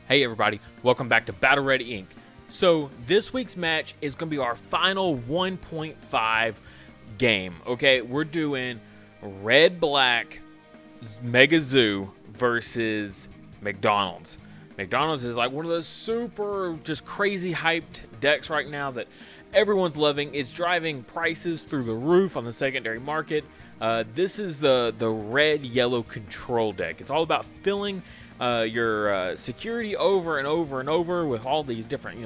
Hey everybody, welcome back to Battle Ready Inc. So this week's match is going to be our final 1.5 game. Okay, we're doing Red Black Mega Zoo versus McDonald's. McDonald's is like one of those super just crazy hyped decks right now that everyone's loving. It's driving prices through the roof on the secondary market. This is the red yellow control deck. It's all about filling your security over and over and over with all these different,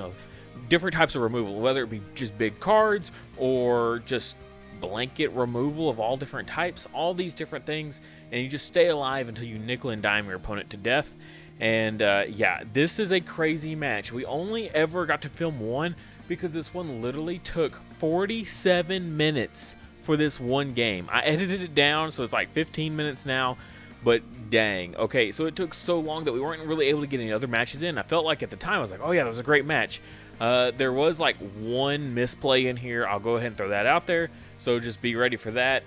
different types of removal, whether it be just big cards or just blanket removal of all different types, all these different things, and you just stay alive until you nickel and dime your opponent to death. And yeah, this is a crazy match. We only ever got to film one because this one literally took 47 minutes for this one game. I edited it down, so it's like 15 minutes now. But dang, okay, so it took so long that we weren't really able to get any other matches in. I felt like at the time, I was like, oh yeah, that was a great match. There was like one misplay in here. I'll go ahead and throw that out there, so just be ready for that.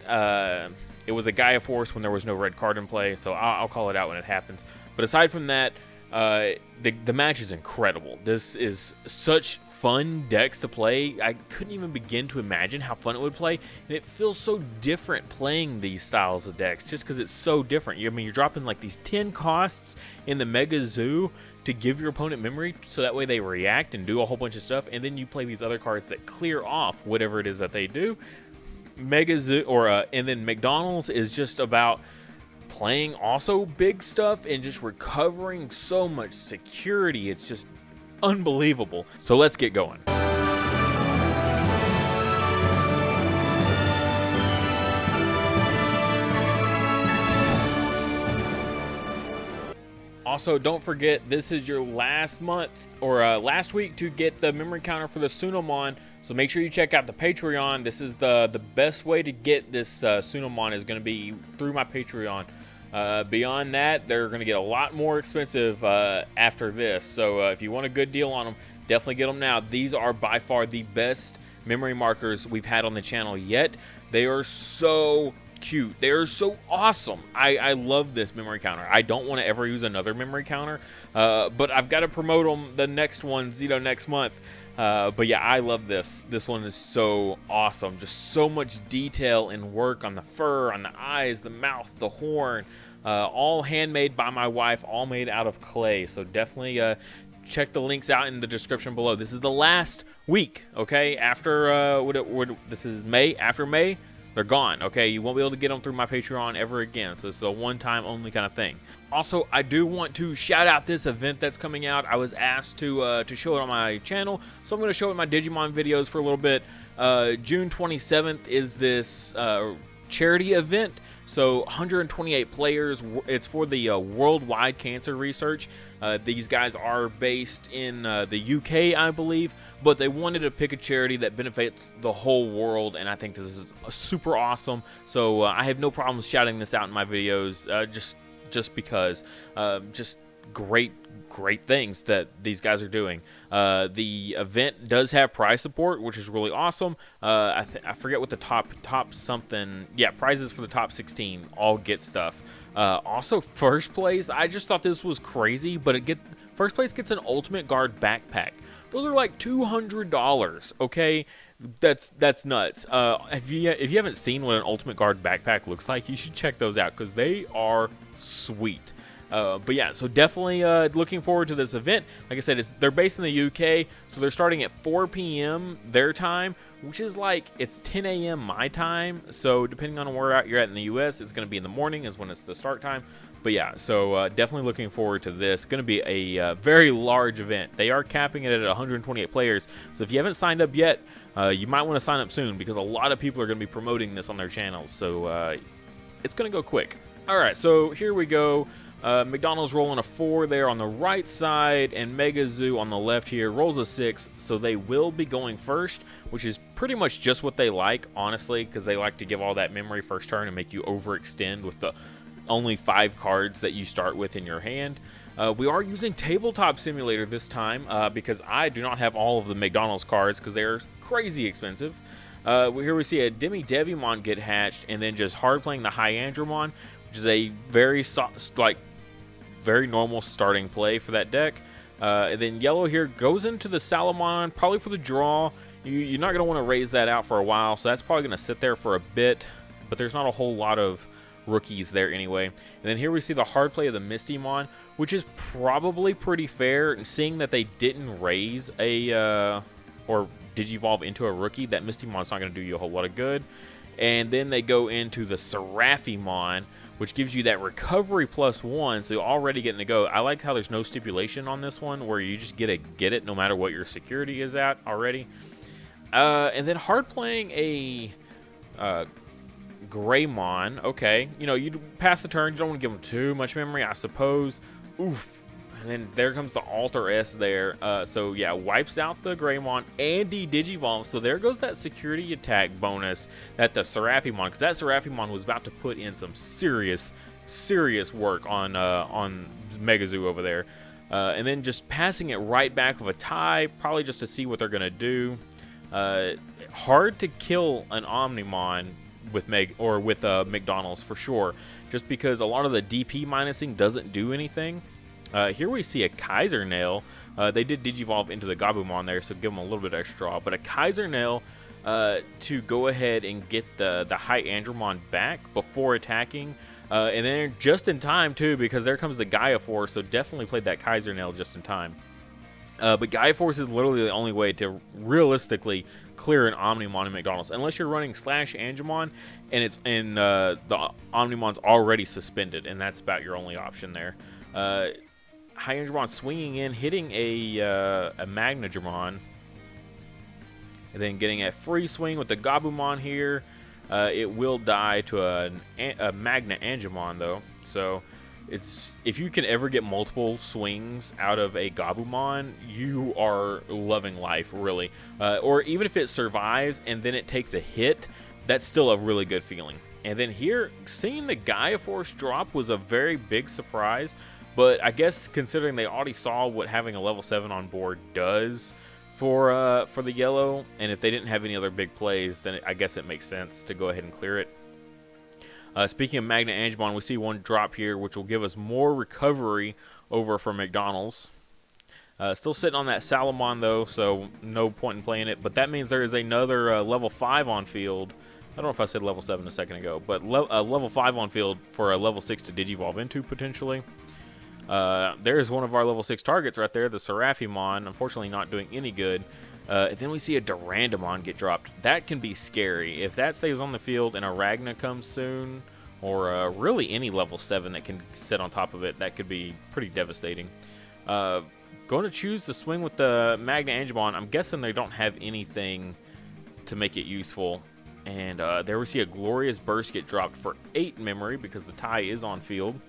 It was a Gaia Force when there was no red card in play, so I'll call it out when it happens. But aside from that, the match is incredible. This is such fun decks to play. I couldn't even begin to imagine how fun it would play, and it feels so different playing these styles of decks just because it's so different. You're dropping like these 10 costs in the Mega Zoo to give your opponent memory so that way they react and do a whole bunch of stuff, and then you play these other cards that clear off whatever it is that they do. Mega Zoo and then McDonald's is just about playing also big stuff and just recovering so much security. It's just unbelievable. So let's get going. Also, don't forget, this is your last month or last week to get the memory counter for the Sunomon. So make sure you check out the Patreon. This is the best way to get this Sunomon is going to be through my Patreon. Beyond that, they're going to get a lot more expensive after this. So if you want a good deal on them, definitely get them now. These are by far the best memory markers we've had on the channel yet. They are so cute. They are so awesome. I love this memory counter. I don't want to ever use another memory counter, but I've got to promote them, the next ones, next month. But yeah, I love this. This one is so awesome. Just so much detail and work on the fur, on the eyes, the mouth, the horn. All handmade by my wife, all made out of clay. So definitely check the links out in the description below. This is the last week, okay? After this is May. After May, they're gone, okay? You won't be able to get them through my Patreon ever again. So this is a one-time only kind of thing. Also, I do want to shout out this event that's coming out. I was asked to show it on my channel, so I'm going to show it in my Digimon videos for a little bit. June 27th is this charity event. So 128 players. It's for the Worldwide Cancer Research. These guys are based in the UK, I believe, but they wanted to pick a charity that benefits the whole world, and I think this is super awesome. So I have no problems shouting this out in my videos, just because, just great things that these guys are doing. The event does have prize support, which is really awesome. I forget what the top something. Yeah, prizes for the top 16 all get stuff. Also, first place. I just thought this was crazy, but first place gets an Ultimate Guard backpack. Those are like $200. Okay, that's nuts. If you haven't seen what an Ultimate Guard backpack looks like, you should check those out because they are sweet. But yeah, so definitely looking forward to this event. Like I said, they're based in the UK, so they're starting at 4 p.m. their time, which is like it's 10 a.m. my time. So depending on where you're at in the US, it's going to be in the morning is when it's the start time. But yeah, so definitely looking forward to this. Going to be a very large event. They are capping it at 128 players. So if you haven't signed up yet, you might want to sign up soon because a lot of people are going to be promoting this on their channels. So it's going to go quick. All right, so here we go. McDonald's rolling a 4 there on the right side, and Mega Zoo on the left here rolls a 6, so they will be going first, which is pretty much just what they like, honestly, because they like to give all that memory first turn and make you overextend with the only 5 cards that you start with in your hand. We are using Tabletop Simulator this time because I do not have all of the McDonald's cards because they are crazy expensive. Here we see a LadyDevimon get hatched, and then just hard playing the Hyandramon, which is a very normal starting play for that deck. And then yellow here goes into the Salamon, probably for the draw. You're not going to want to raise that out for a while, so that's probably going to sit there for a bit. But there's not a whole lot of rookies there anyway. And then here we see the hard play of the Mistymon, which is probably pretty fair, seeing that they didn't raise a or Digivolve into a rookie. That Mistymon's not going to do you a whole lot of good. And then they go into the Seraphimon, which gives you that recovery +1, so you're already getting to go. I like how there's no stipulation on this one, where you just get it no matter what your security is at already. And then hard playing a Greymon. Okay, you know, you pass the turn, you don't want to give them too much memory, I suppose. Oof. And then there comes the Alter S there. So yeah, wipes out the Greymon and Digivolve. So there goes that security attack bonus that the Seraphimon, because that Seraphimon was about to put in some serious work on Megazoo over there. And then just passing it right back with a tie, probably just to see what they're gonna do. Hard to kill an Omnimon with McDonald's for sure, just because a lot of the DP minusing doesn't do anything. Here we see a Kaiser Nail. They did Digivolve into the Gabumon there, so give them a little bit extra. But a Kaiser Nail to go ahead and get the High Andromon back before attacking. And then just in time, too, because there comes the Gaia Force, so definitely played that Kaiser Nail just in time. But Gaia Force is literally the only way to realistically clear an Omnimon in McDonald's, unless you're running Slash Angemon and the Omnimon's already suspended, and that's about your only option there. High Angemon swinging in, hitting a Magnadramon, and then getting a free swing with the Gabumon here. It will die to a Magna Angemon though, so if you can ever get multiple swings out of a Gabumon, you are loving life, really. Or even if it survives and then it takes a hit, that's still a really good feeling. And then here, seeing the Gaia Force drop was a very big surprise, but I guess considering they already saw what having a level 7 on board does for the yellow, and if they didn't have any other big plays, then I guess it makes sense to go ahead and clear it. Speaking of Magna Angemon, we see one drop here, which will give us more recovery over for McDonald's. Still sitting on that Salamon, though, so no point in playing it. But that means there is another level 5 on field. I don't know if I said level 7 a second ago, but level 5 on field for a level 6 to Digivolve into, potentially. There's one of our level 6 targets right there, the Seraphimon. Unfortunately not doing any good. Then we see a Durandamon get dropped. That can be scary. If that stays on the field and a Ragna comes soon, or really any level 7 that can sit on top of it, that could be pretty devastating. Going to choose the swing with the Magna Angemon. I'm guessing they don't have anything to make it useful. And there we see a Glorious Burst get dropped for 8 memory because the tie is on field,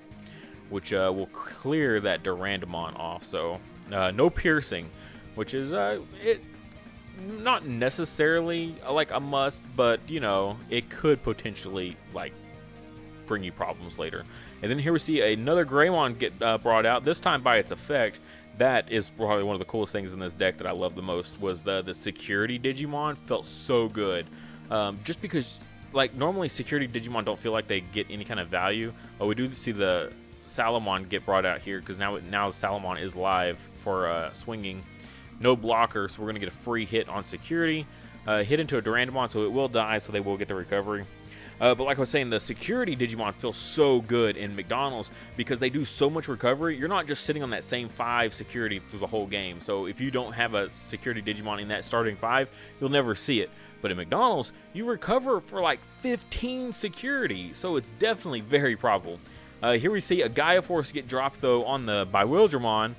which will clear that Durandamon off. So no piercing, which is not necessarily like a must, but you know, it could potentially like bring you problems later. And then here we see another Greymon get brought out, this time by its effect. That is probably one of the coolest things in this deck that I love the most, was the security Digimon. Felt so good, just because like normally security Digimon don't feel like they get any kind of value. Oh, we do see the Salamon get brought out here because now Salamon is live for swinging. No blocker, so we're going to get a free hit on security. Hit into a Durandamon, so it will die, so they will get the recovery. But like I was saying, the security Digimon feels so good in McDonald's because they do so much recovery. You're not just sitting on that same 5 security through the whole game. So if you don't have a security Digimon in that starting 5, you'll never see it. But in McDonald's, you recover for like 15 security, so it's definitely very probable. Here we see a Gaia Force get dropped, though, on the Bewildramon,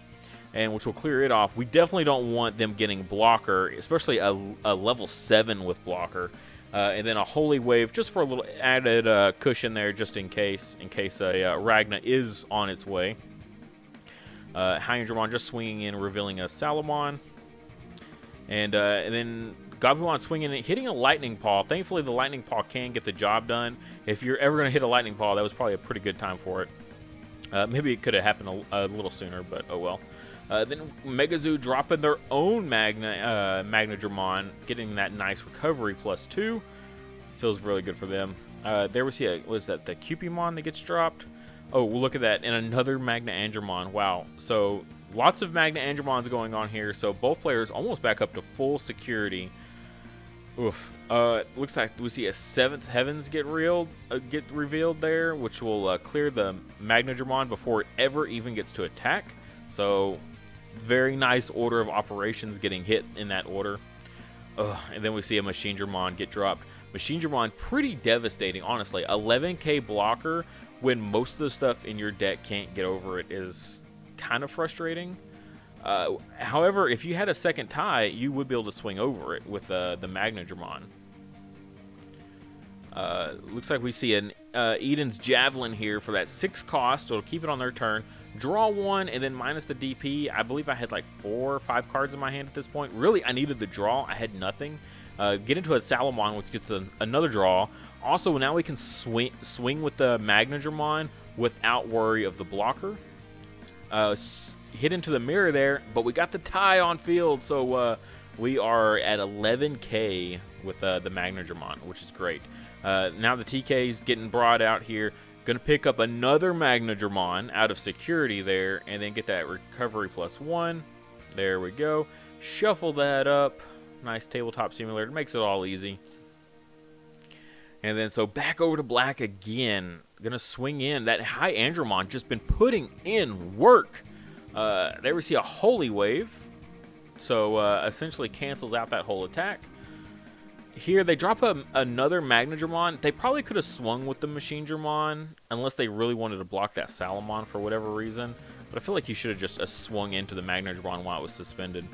and which will clear it off. We definitely don't want them getting blocker, especially a level 7 with blocker. And then a Holy Wave just for a little added cushion there, just in case a Ragna is on its way. High Andromon just swinging in, revealing a Salamon. And then Gabumon swinging in, hitting a Lightning Paw. Thankfully, the Lightning Paw can get the job done. If you're ever going to hit a Lightning Paw, that was probably a pretty good time for it. Maybe it could have happened a little sooner, but oh well. Then Megazoo dropping their own Magnadramon, getting that nice recovery +2. Feels really good for them. There we see the Cupimon that gets dropped. Oh, look at that. And another Magna Andromon. Wow. So lots of Magna Andromons going on here, so both players almost back up to full security. Oof. Looks like we see a 7th Heavens get revealed there, which will clear the Magnadramon before it ever even gets to attack. So, very nice order of operations getting hit in that order. And then we see a Machinedramon get dropped. Machinedramon, pretty devastating, honestly. 11k blocker when most of the stuff in your deck can't get over it is kind of frustrating. However, if you had a second tie, you would be able to swing over it with the Magnadramon. Looks like we see an Eden's Javelin here for that 6 cost. It'll keep it on their turn. Draw 1, and then minus the DP. I believe I had like 4 or 5 cards in my hand at this point. Really, I needed the draw. I had nothing. Get into a Salamon, which gets another draw. Also, now we can swing with the Magnadramon without worry of the blocker. Hit into the mirror there, but we got the tie on field, so we are at 11k with the Magnadramon, which is great. Now the TK is getting brought out here. Going to pick up another Magnadramon out of security there, and then get that recovery +1. There we go. Shuffle that up. Nice tabletop simulator. Makes it all easy. And then so back over to black again. Going to swing in. That High Andromon just been putting in work. There we see a Holy Wave. So essentially cancels out that whole attack. Here they drop another Magnadramon. They probably could have swung with the Machinedramon unless they really wanted to block that Salamon for whatever reason. But I feel like you should have just swung into the Magnadramon while it was suspended.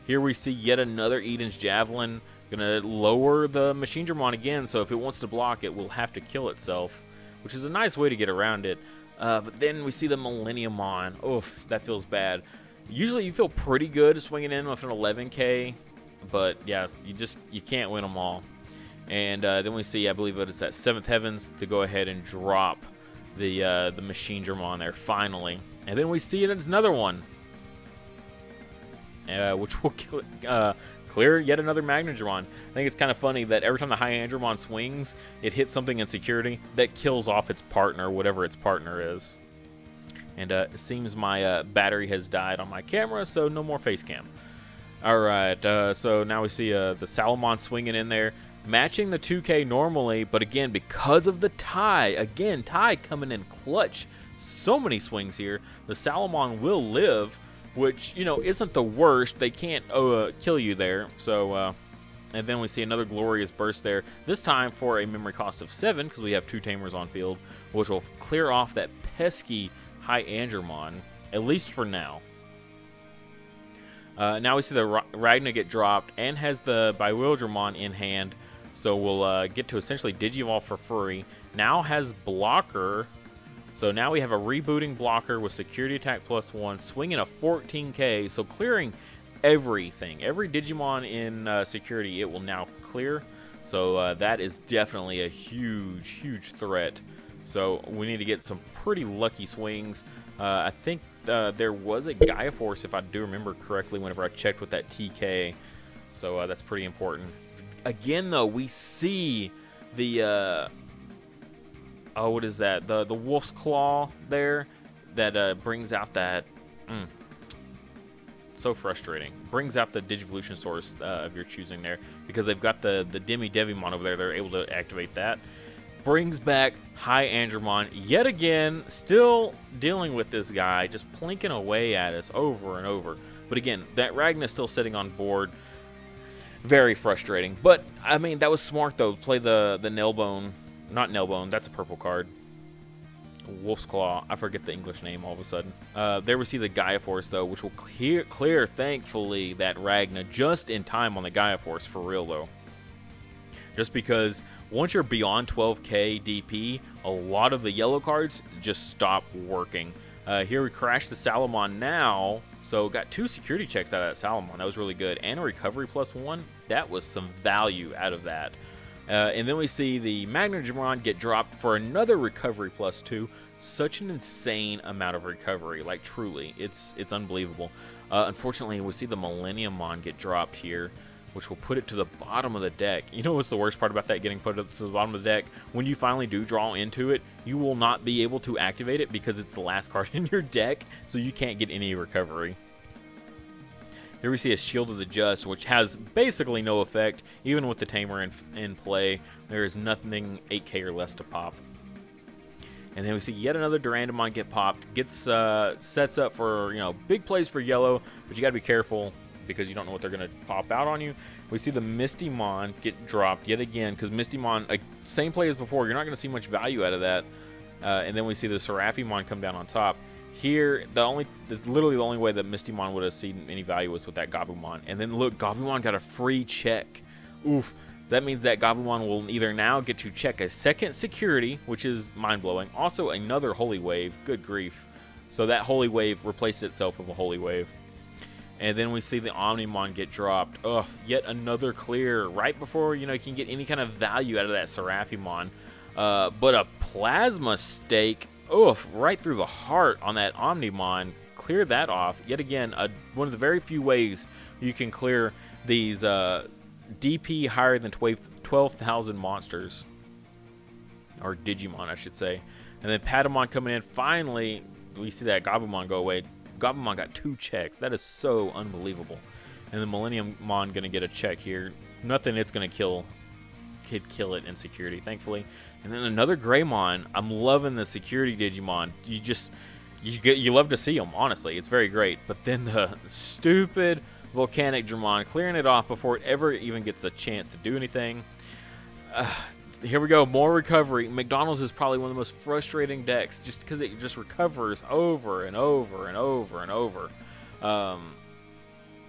Here we see yet another Eden's Javelin. Gonna lower the Machinedramon again, so if it wants to block, it will have to kill itself, which is a nice way to get around it. But then we see the Millenniumon. Oof, that feels bad. Usually you feel pretty good swinging in with an 11k, but yeah, you can't win them all. And then we see, I believe it's that 7th Heavens to go ahead and drop the Machinedramon there finally. And then we see it's another one, which will clear yet another Magnadramon. I think it's kind of funny that every time the High Andromon swings, it hits something in security that kills off its partner, whatever its partner is. And it seems my battery has died on my camera, so no more face cam. Alright, so now we see the Salamon swinging in there, matching the 2K normally, but again, because of the tie, tie coming in clutch. So many swings here. The Salamon will live, which, you know, isn't the worst. They can't kill you there. So, and then we see another glorious burst there, this time for a memory cost of 7, because we have 2 Tamers on field, which will clear off that pesky High Andromon, at least for now. Now we see the Ragna get dropped and has the Bewildramon in hand, so we'll get to essentially Digivolve for free. Now has blocker, so now we have a rebooting blocker with security attack +1, swinging a 14k, so clearing everything. Every Digimon in security it will now clear, so that is definitely a huge threat. So we need to get some pretty lucky swings. I think there was a Gaia Force, if I do remember correctly, whenever I checked with that TK. So that's pretty important. Again, though, we see the what is that? The Wolf's Claw there that brings out that. So frustrating. Brings out the Digivolution source of your choosing there, because they've got the LadyDevimon over there. They're able to activate that. Brings back High Andromon yet again, still dealing with this guy, just plinking away at us over and over. But again, that Ragna's still sitting on board. Very frustrating. But, I mean, that was smart, though. Play the Nailbone. Not Nailbone, that's a purple card. Wolf's Claw. I forget the English name all of a sudden. There we see the Gaia Force, though, which will clear, thankfully, that Ragna just in time on the Gaia Force, for real, though. Just because once you're beyond 12k DP, a lot of the yellow cards just stop working. Here we crash the Salamon now, so got 2 security checks out of that Salamon. That was really good. And a recovery +1. That was some value out of that. And then we see the Magnadramon get dropped for another recovery +2. Such an insane amount of recovery. Like, truly, it's unbelievable. Unfortunately, we see the Millenniumon get dropped here, which will put it to the bottom of the deck. You know what's the worst part about that getting put to the bottom of the deck? When you finally do draw into it, you will not be able to activate it because it's the last card in your deck, so you can't get any recovery. Here we see a Shield of the Just, which has basically no effect. Even with the Tamer in play, there is nothing 8k or less to pop. And then we see yet another Durandamon get popped. Gets sets up for, you know, big plays for yellow, but you got to be careful because you don't know what they're going to pop out on you. We see the Mistymon get dropped yet again because Mistymon, like, same play as before. You're not going to see much value out of that. And then we see the Seraphimon come down on top. Here, literally the only way that Mistymon would have seen any value was with that Gabumon. And then look, Gabumon got a free check. Oof. That means that Gabumon will either now get to check a second security, which is mind-blowing. Also, another Holy Wave. Good grief. So that Holy Wave replaced itself with a Holy Wave. And then we see the Omnimon get dropped. Ugh, yet another clear right before, you know, you can get any kind of value out of that Seraphimon. But a Plasma Stake, oof, right through the heart on that Omnimon. Clear that off. Yet again, one of the very few ways you can clear these DP higher than 12,000 monsters. Or Digimon, I should say. And then Patamon coming in. Finally, we see that Gabumon go away. Gabumon got 2 checks. That is so unbelievable. And the Millenniummon going to get a check here. Nothing it's going to kill it in security, thankfully. And then another Greymon. I'm loving the security Digimon. You love to see them, honestly. It's very great. But then the stupid Volcanic Dramon clearing it off before it ever even gets a chance to do anything. Here we go, more recovery. McDonald's is probably one of the most frustrating decks just because it just recovers over and over and over and over.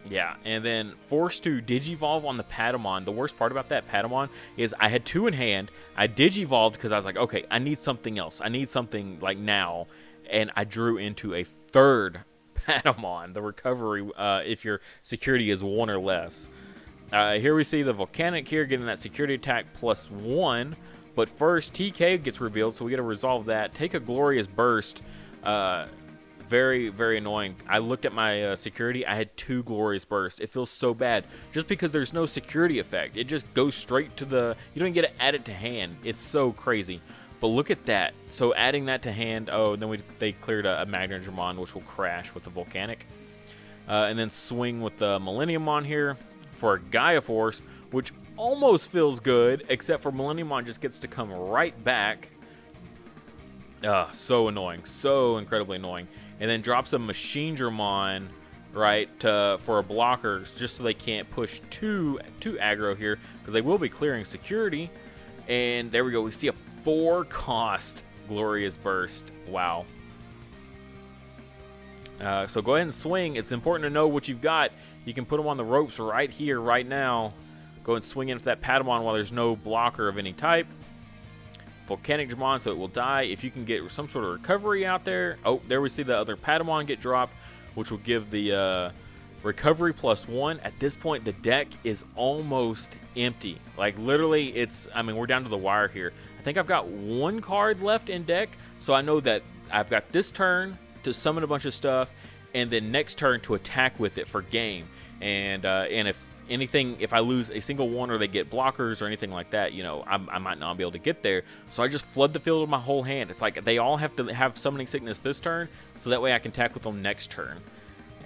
Yeah, and then forced to Digivolve on the Patamon. The worst part about that Patamon is I had 2 in hand. I Digivolved because I was like, okay, I need something else. I need something like now. And I drew into a 3rd Patamon. The recovery, if your security is 1 or less. Here we see the Volcanic here getting that security attack +1. But first, TK gets revealed, so we got to resolve that. Take a Glorious Burst. Very, very annoying. I looked at my security. I had 2 Glorious Bursts. It feels so bad. Just because there's no security effect. It just goes straight to the... You don't get to add it to hand. It's so crazy. But look at that. So adding that to hand... Oh, then they cleared a Magnadramon, which will crash with the Volcanic. And then swing with the Millenniummon here for a Gaia Force, which almost feels good, except for Millenniummon just gets to come right back. So annoying. So incredibly annoying. And then drops a Machine Dramon, right, for a blocker, just so they can't push too aggro here, because they will be clearing security. And there we go. We see a 4-cost Glorious Burst. Wow. So go ahead and swing. It's important to know what you've got. You can put them on the ropes right here, right now. Go and swing into that Patamon while there's no blocker of any type. Volcanic Dramon, so it will die. If you can get some sort of recovery out there. Oh, there we see the other Patamon get dropped, which will give the recovery +1. At this point, the deck is almost empty. Like, literally, I mean, we're down to the wire here. I think I've got 1 card left in deck, so I know that I've got this turn to summon a bunch of stuff, and then next turn to attack with it for game. And if I lose a single one or they get blockers or anything like that, you know, I might not be able to get there. So I just flood the field with my whole hand. It's like they all have to have Summoning Sickness this turn, so that way I can attack with them next turn.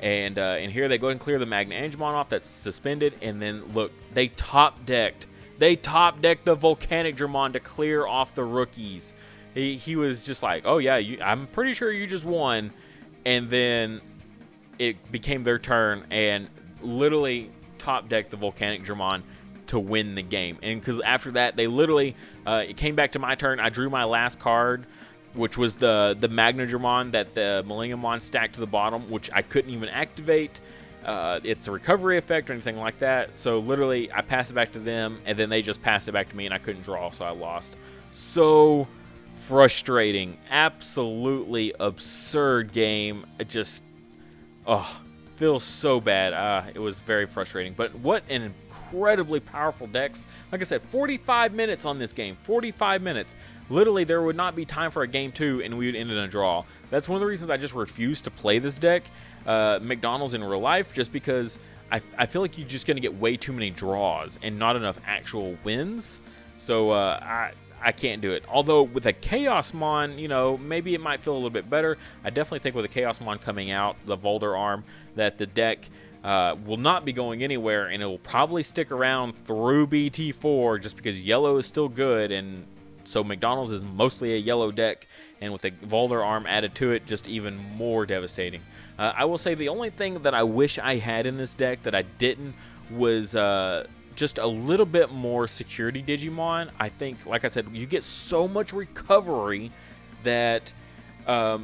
And here they go and clear the Magnadramon off that's suspended. And then look, they top decked the Volcanic Dramon to clear off the rookies. He was just like, oh yeah, I'm pretty sure you just won. And then it became their turn and literally top decked the Volcanic Dramon to win the game. And because after that, they literally, it came back to my turn. I drew my last card, which was the Magnadramon that the Millenniummon stacked to the bottom, which I couldn't even activate. It's a recovery effect or anything like that. So literally, I passed it back to them, and then they just passed it back to me, and I couldn't draw, so I lost. So frustrating. Absolutely absurd game. It just, feels so bad. It was very frustrating. But what an incredibly powerful decks. Like I said, 45 minutes on this game. 45 minutes. Literally, there would not be time for a game 2, and we would end in a draw. That's one of the reasons I just refuse to play this deck, McDonald's in real life, just because I feel like you're just going to get way too many draws and not enough actual wins. So I can't do it. Although with a Chaosmon, you know, maybe it might feel a little bit better. I definitely think with a Chaosmon coming out, the Volder arm, that the deck will not be going anywhere, and it will probably stick around through BT4 just because yellow is still good, and so McDonald's is mostly a yellow deck, and with the Volder arm added to it, just even more devastating. I will say the only thing that I wish I had in this deck that I didn't was just a little bit more security Digimon. I think, like I said, you get so much recovery that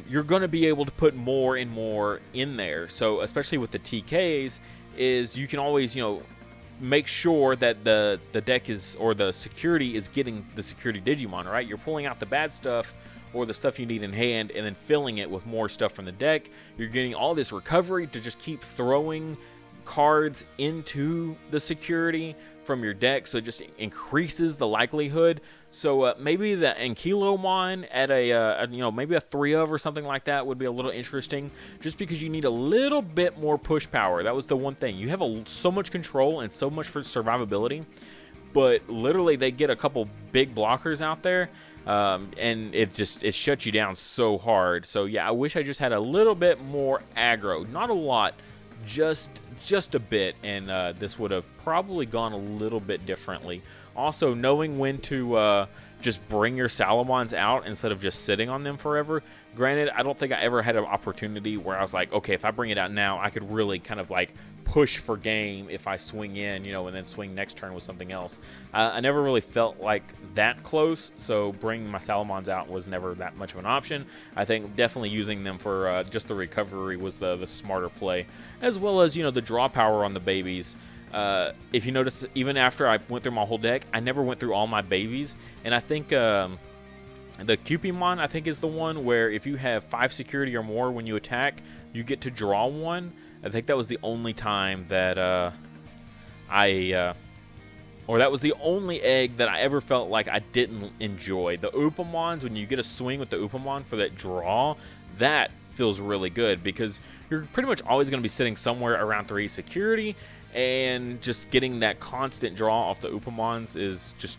you're going to be able to put more and more in there. So especially with the TKs, is you can always, make sure that the deck is, or the security is getting the security Digimon, right? You're pulling out the bad stuff or the stuff you need in hand and then filling it with more stuff from the deck. You're getting all this recovery to just keep throwing cards into the security from your deck, so it just increases the likelihood. So maybe the Ankylomon at a maybe a 3 of or something like that would be a little interesting, just because you need a little bit more push power. That was the one thing. You have so much control and so much for survivability, but literally they get a couple big blockers out there, and it shuts you down so hard. So yeah, I wish I just had a little bit more aggro, not a lot, just a bit, and this would have probably gone a little bit differently. Also, knowing when to just bring your Salamons out instead of just sitting on them forever. Granted, I don't think I ever had an opportunity where I was like, okay, if I bring it out now, I could really kind of like push for game if I swing in, and then swing next turn with something else. I never really felt like that close, so bringing my Salamons out was never that much of an option. I think definitely using them for just the recovery was the smarter play, as well as, the draw power on the babies. If you notice, even after I went through my whole deck, I never went through all my babies, and I think the Cupimon, I think, is the one where if you have 5 security or more when you attack, you get to draw one. I think that was the only time that or that was the only egg that I ever felt like I didn't enjoy. The Upamons, when you get a swing with the Upamon for that draw, that feels really good because you're pretty much always going to be sitting somewhere around 3 security, and just getting that constant draw off the Upamons is just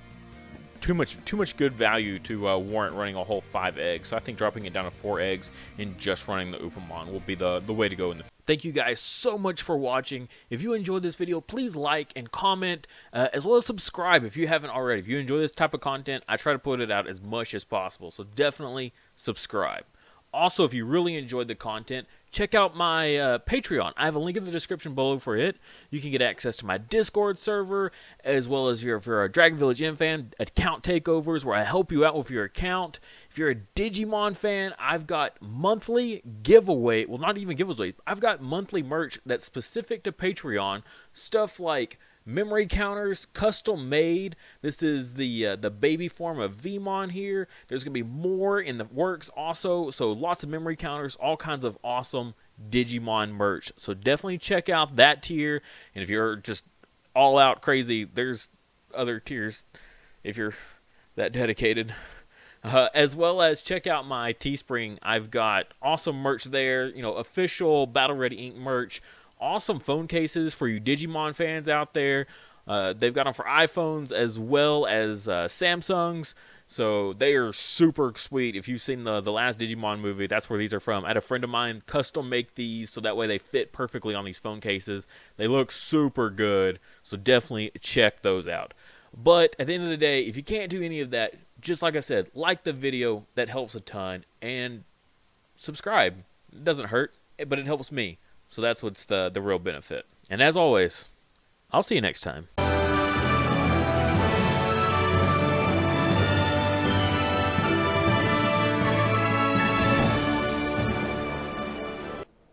too much good value to warrant running a whole 5 eggs. So I think dropping it down to 4 eggs and just running the Upamon will be the way to go in the. Thank you guys so much for watching. If you enjoyed this video, please like and comment, as well as subscribe if you haven't already. If you enjoy this type of content, I try to put it out as much as possible, so definitely subscribe. Also, if you really enjoyed the content, check out my Patreon. I have a link in the description below for it. You can get access to my Discord server, as well as if you're a Dragon Village M fan, account takeovers where I help you out with your account. If you're a Digimon fan, I've got monthly giveaway, well, not even giveaways, I've got monthly merch that's specific to Patreon, stuff like memory counters, custom made. This is the baby form of Vmon here. There's going to be more in the works also, so lots of memory counters, all kinds of awesome Digimon merch. So definitely check out that tier, and if you're just all out crazy, there's other tiers if you're that dedicated. As well as check out my Teespring. I've got awesome merch there, official Battle Ready Ink merch. Awesome phone cases for you Digimon fans out there. They've got them for iPhones as well as Samsungs, so they are super sweet. If you've seen the last Digimon movie, that's where these are from. I had a friend of mine custom make these so that way they fit perfectly on these phone cases. They look super good, so definitely check those out. But at the end of the day, if you can't do any of that, just like I said, like the video. That helps a ton, and subscribe. It doesn't hurt, but it helps me. So that's what's the real benefit. And as always, I'll see you next time.